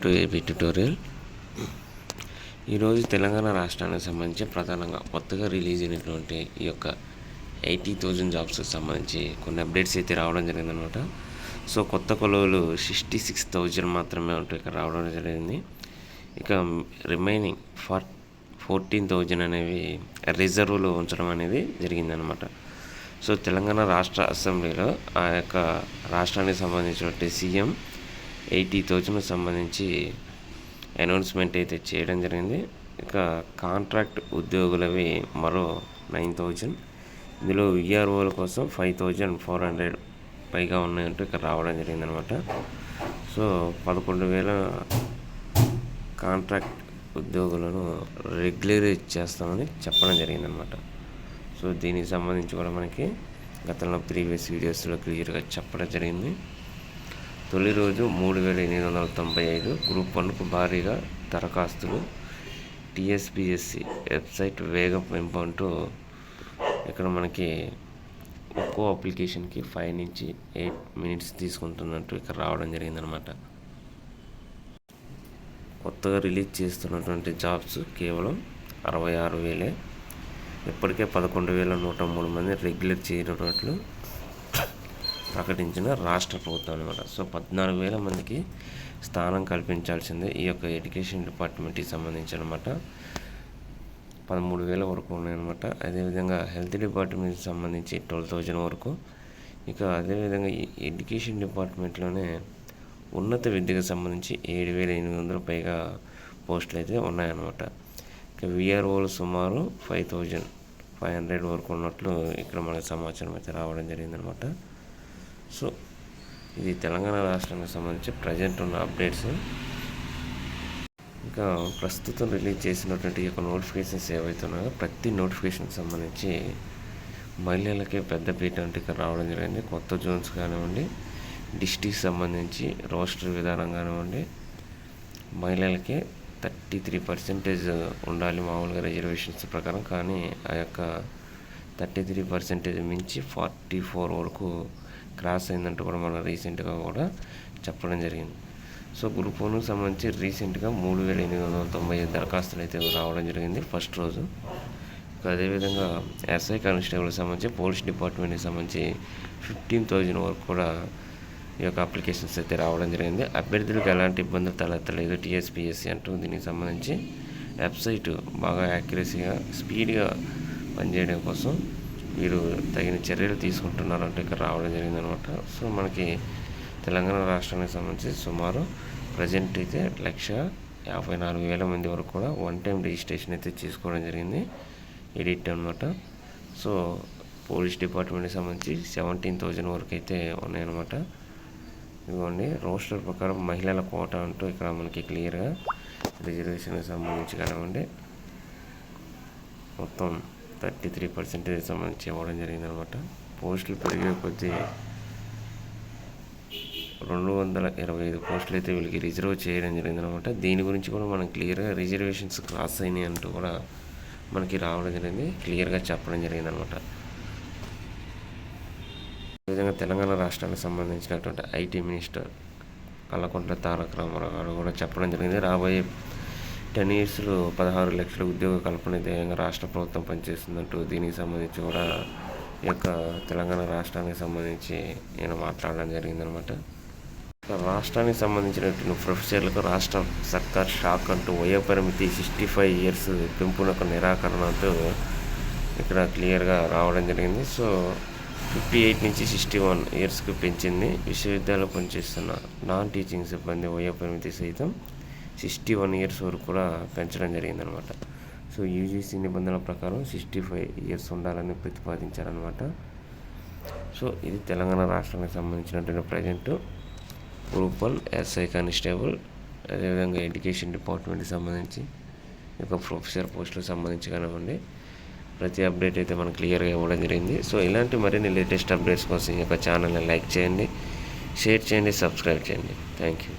To AP tutorial. ఈరోజు తెలంగాణ రాష్ట్రానికి సంబంధించి ప్రధానంగా కొత్తగా రిలీజ్ అయినటువంటి ఈ యొక్క 80,000 జాబ్స్కి సంబంధించి కొన్ని అప్డేట్స్ అయితే రావడం జరిగిందనమాట. సో కొత్త కొలువులు 66,000 మాత్రమే ఉంటాయి ఇక్కడ రావడం జరిగింది. ఇక రిమైనింగ్ 14,000 అనేవి రిజర్వ్లో ఉంచడం అనేది జరిగిందనమాట. సో తెలంగాణ రాష్ట్ర అసెంబ్లీలో ఆ యొక్క రాష్ట్రానికి సంబంధించినటువంటి సీఎం 80,000 సంబంధించి అనౌన్స్మెంట్ అయితే చేయడం జరిగింది. ఇక కాంట్రాక్ట్ ఉద్యోగులవి మరో 9,000, ఇందులో విఆర్ఓల కోసం 5,400 పైగా ఉన్నాయంటూ ఇక్కడ రావడం జరిగిందనమాట. సో 11,000 కాంట్రాక్ట్ ఉద్యోగులను రెగ్యులరైజ్ చేస్తామని చెప్పడం జరిగిందనమాట. సో దీనికి సంబంధించి కూడా మనకి గతంలో ప్రీవియస్ వీడియోస్లో క్లియర్గా చెప్పడం జరిగింది. తొలి రోజు 3,895 గ్రూప్ 1కు భారీగా దరఖాస్తులు, TSPSC వెబ్సైట్ వేగం పెంపు అంటూ ఇక్కడ మనకి ఒక్కో అప్లికేషన్కి 5 నుంచి 8 మినిట్స్ తీసుకుంటున్నట్టు ఇక్కడ రావడం జరిగిందనమాట. కొత్తగా రిలీజ్ చేస్తున్నటువంటి జాబ్స్ కేవలం 66,000. ఇప్పటికే 11,103 మంది రెగ్యులర్ చేయనట్లు ప్రకటించిన రాష్ట్ర ప్రభుత్వం అనమాట. సో 14,000 మందికి స్థానం కల్పించాల్సిందే ఈ యొక్క ఎడ్యుకేషన్ డిపార్ట్మెంట్కి సంబంధించి అనమాట. 13,000 వరకు ఉన్నాయన్నమాట. అదేవిధంగా హెల్త్ డిపార్ట్మెంట్కి సంబంధించి 12,000 వరకు. ఇక అదేవిధంగా ఈ ఎడ్యుకేషన్ డిపార్ట్మెంట్లోనే ఉన్నత విద్యకు సంబంధించి 7,800 పైగా పోస్టులు అయితే ఉన్నాయన్నమాట. ఇక విఆర్ఓలు సుమారు 5,500 వరకు ఉన్నట్లు ఇక్కడ మనకు సమాచారం అయితే రావడం జరిగిందనమాట. సో ఇది తెలంగాణ రాష్ట్రానికి సంబంధించి ప్రజెంట్ ఉన్న అప్డేట్స్. ఇంకా ప్రస్తుతం రిలీజ్ చేసినటువంటి ఈ యొక్క నోటిఫికేషన్స్ ఏవైతే ఉన్నాయో ప్రతి నోటిఫికేషన్కి సంబంధించి మహిళలకే పెద్దపీట అంటే ఇక్కడ రావడం జరిగింది. కొత్త జోన్స్ కానివ్వండి, డిస్ట్రిక్ట్ సంబంధించి రోస్టర్ విధానం కానివ్వండి, మహిళలకే 33% ఉండాలి మామూలుగా రిజర్వేషన్స్ ప్రకారం. కానీ ఆ యొక్క 33% మించి 44 వరకు క్రాస్ అయిందంటూ కూడా మనం రీసెంట్గా కూడా చెప్పడం జరిగింది. సో గ్రూప్ 1కి సంబంధించి రీసెంట్గా 3,895 దరఖాస్తులు అయితే రావడం జరిగింది ఫస్ట్ రోజు. అదేవిధంగా si&constable సంబంధించి పోలీస్ డిపార్ట్మెంట్కి సంబంధించి 15,000 వరకు కూడా ఈ యొక్క అప్లికేషన్స్ అయితే రావడం జరిగింది. అభ్యర్థులకు ఎలాంటి ఇబ్బందులు తలెత్తలేదు TSPSC అంటూ. దీనికి సంబంధించి వెబ్సైట్ బాగా యాక్యురసీగా స్పీడ్గా పనిచేయడం కోసం వీరు తగిన చర్యలు తీసుకుంటున్నారంటే ఇక్కడ రావడం జరిగిందనమాట. సో మనకి తెలంగాణ రాష్ట్రానికి సంబంధించి సుమారు ప్రజెంట్ అయితే 1,54,000 మంది వరకు కూడా వన్ టైం రిజిస్ట్రేషన్ అయితే చేసుకోవడం జరిగింది ఎడిట్ అనమాట. సో పోలీస్ డిపార్ట్మెంట్కి సంబంధించి 17,000 వరకు అయితే ఉన్నాయన్నమాట. ఇదిగోండి రోస్టర్ ప్రకారం మహిళల కోట అంటూ ఇక్కడ మనకి క్లియర్గా రిజర్వేషన్కి సంబంధించి కానివ్వండి మొత్తం 33% సంబంధించి ఇవ్వడం జరిగిందనమాట. పోస్టులు పెరిగే కొద్దీ 225 పోస్టులు అయితే వీళ్ళకి రిజర్వ్ చేయడం జరిగిందనమాట. దీని గురించి కూడా మనం క్లియర్గా రిజర్వేషన్స్ క్రాస్ అయినాయి అంటూ కూడా మనకి రావడం జరిగింది, క్లియర్గా చెప్పడం జరిగిందనమాట. అదేవిధంగా తెలంగాణ రాష్ట్రానికి సంబంధించినటువంటి IT మినిస్టర్ కల్వకుంట్ల తారక రామారావు గారు కూడా చెప్పడం జరిగింది. రాబోయే 10 yearsలో 16 లక్షల ఉద్యోగ కల్పన ధ్యేయంగా రాష్ట్ర ప్రభుత్వం పనిచేస్తుందంటూ దీనికి సంబంధించి కూడా ఈ యొక్క తెలంగాణ రాష్ట్రానికి సంబంధించి నేను మాట్లాడడం జరిగిందనమాట. రాష్ట్రానికి సంబంధించినటువంటి ప్రొఫెసర్లకు రాష్ట్ర సర్కార్ షాక్ అంటూ వయోపరిమితి 65 years పెంపునకు నిరాకరణ అంటూ ఇక్కడ క్లియర్గా రావడం జరిగింది. సో 58 నుంచి 61 yearsకి పెంచింది. విశ్వవిద్యాలయంలో పనిచేస్తున్న నాన్ టీచింగ్ సిబ్బంది వయోపరిమితి సైతం 61 years వరకు కూడా పెంచడం జరిగిందనమాట. సో UGC నిబంధనల ప్రకారం 65 years ఉండాలని ప్రతిపాదించారనమాట. సో ఇది తెలంగాణ రాష్ట్రానికి సంబంధించినటువంటి ప్రజెంట్ గ్రూప్ 1 si&constable అదేవిధంగా ఎడ్యుకేషన్ డిపార్ట్మెంట్కి సంబంధించి ఈ యొక్క ప్రొఫెసర్ పోస్టులకు సంబంధించి కానివ్వండి ప్రతి అప్డేట్ అయితే మనకు క్లియర్గా ఇవ్వడం జరిగింది. సో ఇలాంటి మరిన్ని లేటెస్ట్ అప్డేట్స్ కోసం ఈ యొక్క ఛానల్ని లైక్ చేయండి, షేర్ చేయండి, సబ్స్క్రైబ్ చేయండి. Thank you.